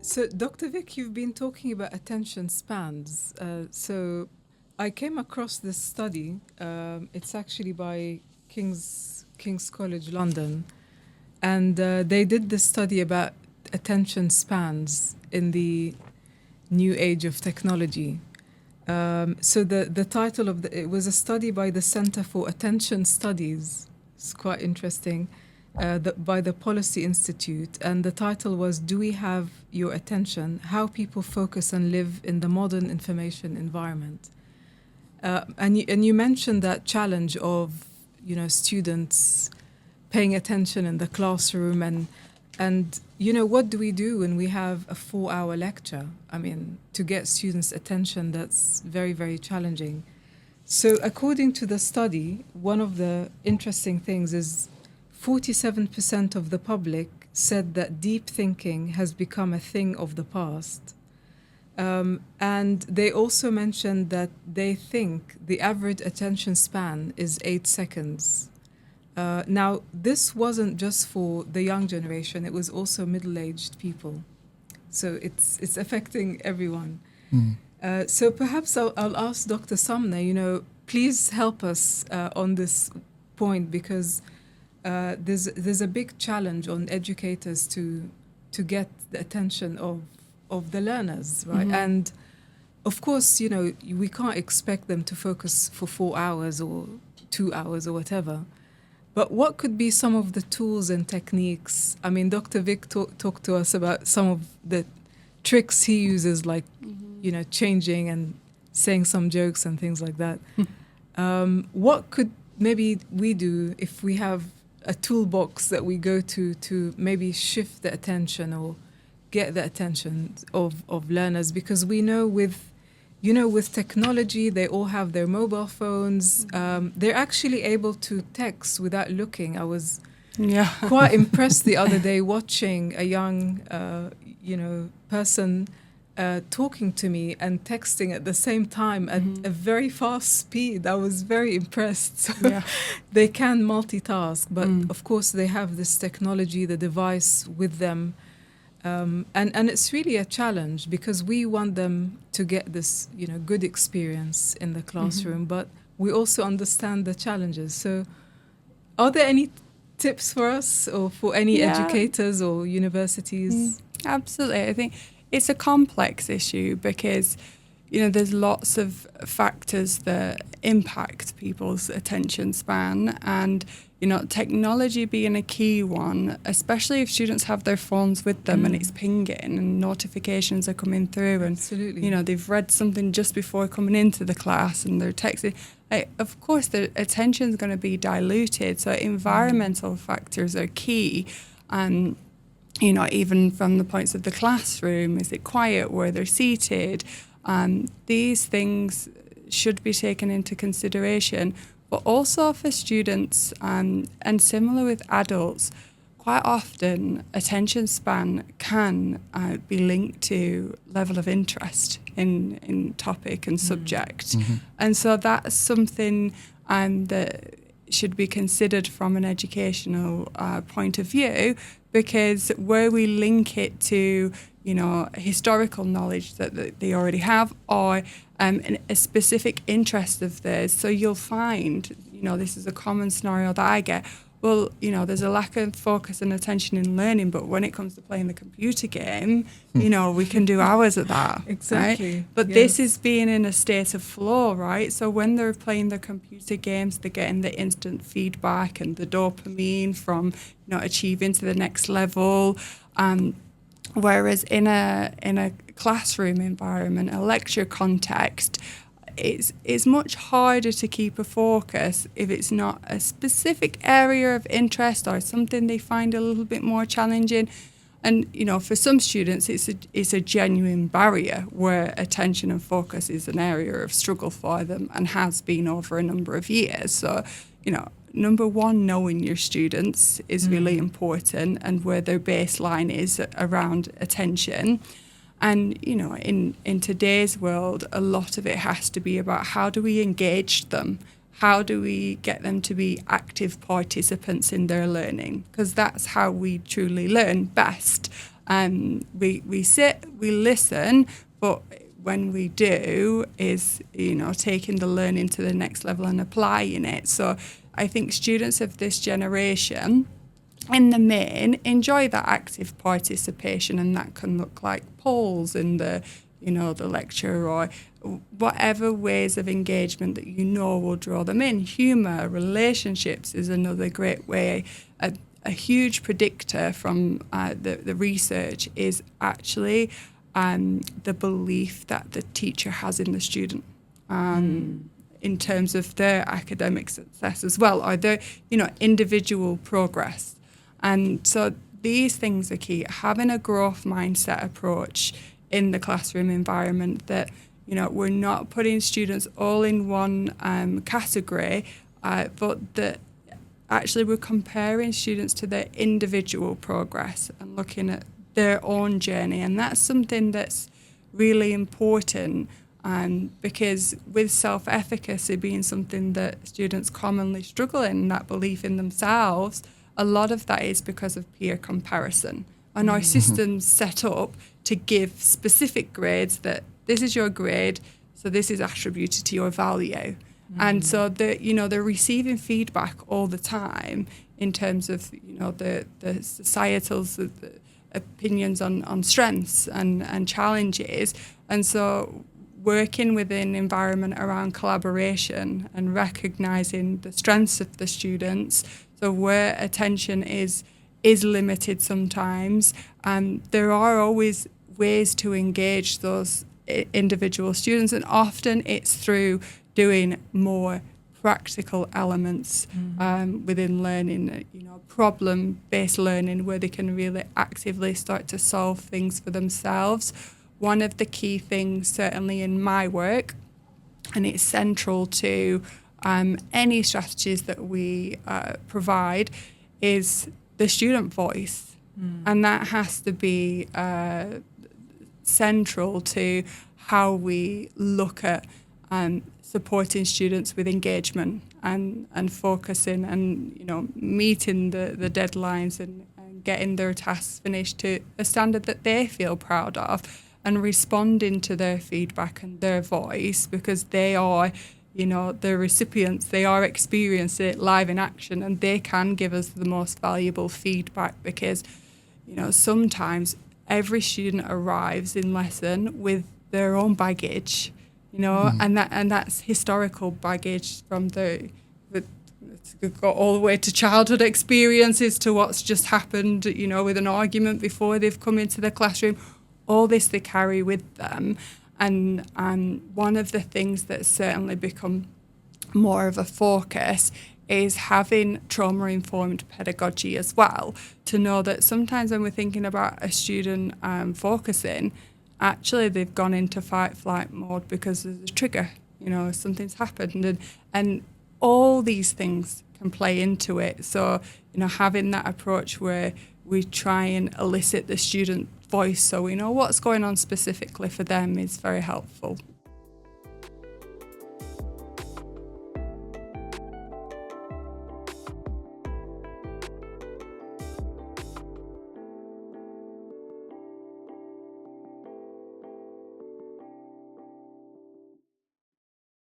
So, Dr. Vic, you've been talking about attention spans. So, I came across this study. It's actually by King's College London, and they did this study about attention spans in the new age of technology. So, the title of it was a study by the Center for Attention Studies. It's quite interesting. By the Policy Institute, and the title was "Do We Have Your Attention? How People Focus and Live in the Modern Information Environment." And you mentioned that challenge of students paying attention in the classroom, and what do we do when we have a 4-hour lecture? I mean, to get students' attention, that's very, very challenging. So according to the study, one of the interesting things is 47% of the public said that deep thinking has become a thing of the past. And they also mentioned that they think the average attention span is 8 seconds. Now, this wasn't just for the young generation, it was also middle-aged people. So it's affecting everyone. So perhaps I'll ask Dr. Sumner, please help us on this point, because there's a big challenge on educators to get the attention of the learners, right? And of course, we can't expect them to focus for 4 hours or 2 hours or whatever. But what could be some of the tools and techniques? I mean, Dr. Vic talked to us about some of the tricks he uses, like, changing and saying some jokes and things like that. What could maybe we do if we have a toolbox that we go to maybe shift the attention or get the attention of learners? Because we know with technology, they all have their mobile phones. They're actually able to text without looking. I was quite impressed the other day watching a young, person talking to me and texting at the same time at a very fast speed. I was very impressed. So they can multitask, but of course they have this technology, the device with them. And it's really a challenge, because we want them to get this, good experience in the classroom, but we also understand the challenges. So are there any tips for us or for any educators or universities? Absolutely. I think it's a complex issue because, there's lots of factors that impact people's attention span, and, technology being a key one, especially if students have their phones with them and it's pinging and notifications are coming through, and, Absolutely. They've read something just before coming into the class and they're texting. Of course, their attention's going to be diluted. So environmental factors are key. Even from the points of the classroom, is it quiet where they're seated? These things should be taken into consideration. But also for students, and similar with adults, quite often attention span can be linked to level of interest in topic and subject. And so that's something that should be considered from an educational point of view, because where we link it to, historical knowledge that they already have, or a specific interest of theirs. So you'll find, this is a common scenario that I get. Well, there's a lack of focus and attention in learning, but when it comes to playing the computer game, we can do hours of that. Exactly. Right? But this is being in a state of flow, right? So when they're playing the computer games, they're getting the instant feedback and the dopamine from, achieving to the next level. Whereas in a classroom environment, a lecture context, it's much harder to keep a focus if it's not a specific area of interest or something they find a little bit more challenging. And, for some students, it's a genuine barrier where attention and focus is an area of struggle for them and has been over a number of years. So, number one, knowing your students is really important, and where their baseline is around attention. And, in today's world, a lot of it has to be about how do we engage them? How do we get them to be active participants in their learning? Because that's how we truly learn best. We sit, we listen, but when we do is, taking the learning to the next level and applying it. So I think students of this generation, in the main, enjoy that active participation, and that can look like polls in the lecture, or whatever ways of engagement that will draw them in. Humour, relationships is another great way. A huge predictor from the research is actually the belief that the teacher has in the student. In terms of their academic success as well, or their individual progress. And so these things are key. Having a growth mindset approach in the classroom environment, that we're not putting students all in one category, but that actually we're comparing students to their individual progress and looking at their own journey. And that's something that's really important, because with self-efficacy being something that students commonly struggle in, that belief in themselves, a lot of that is because of peer comparison. And our system's set up to give specific grades, that this is your grade, so this is attributed to your value. And so they're receiving feedback all the time in terms of the societal's opinions on strengths and challenges. And so working within an environment around collaboration and recognising the strengths of the students, so where attention is limited sometimes, there are always ways to engage those individual students, and often it's through doing more practical elements within learning, problem-based learning, where they can really actively start to solve things for themselves. One of the key things, certainly in my work, and it's central to any strategies that we provide, is the student voice. And that has to be central to how we look at supporting students with engagement and focusing and meeting the deadlines and getting their tasks finished to a standard that they feel proud of, and responding to their feedback and their voice, because they are the recipients, they are experiencing it live in action, and they can give us the most valuable feedback, because sometimes every student arrives in lesson with their own baggage, and that's historical baggage from it's got all the way to childhood experiences, to what's just happened, with an argument before they've come into the classroom. All this they carry with them. And one of the things that's certainly become more of a focus is having trauma-informed pedagogy as well, to know that sometimes when we're thinking about a student focusing, actually they've gone into fight-flight mode because there's a trigger, something's happened, and all these things can play into it. So, having that approach where we try and elicit the student voice, so we know what's going on specifically for them, is very helpful.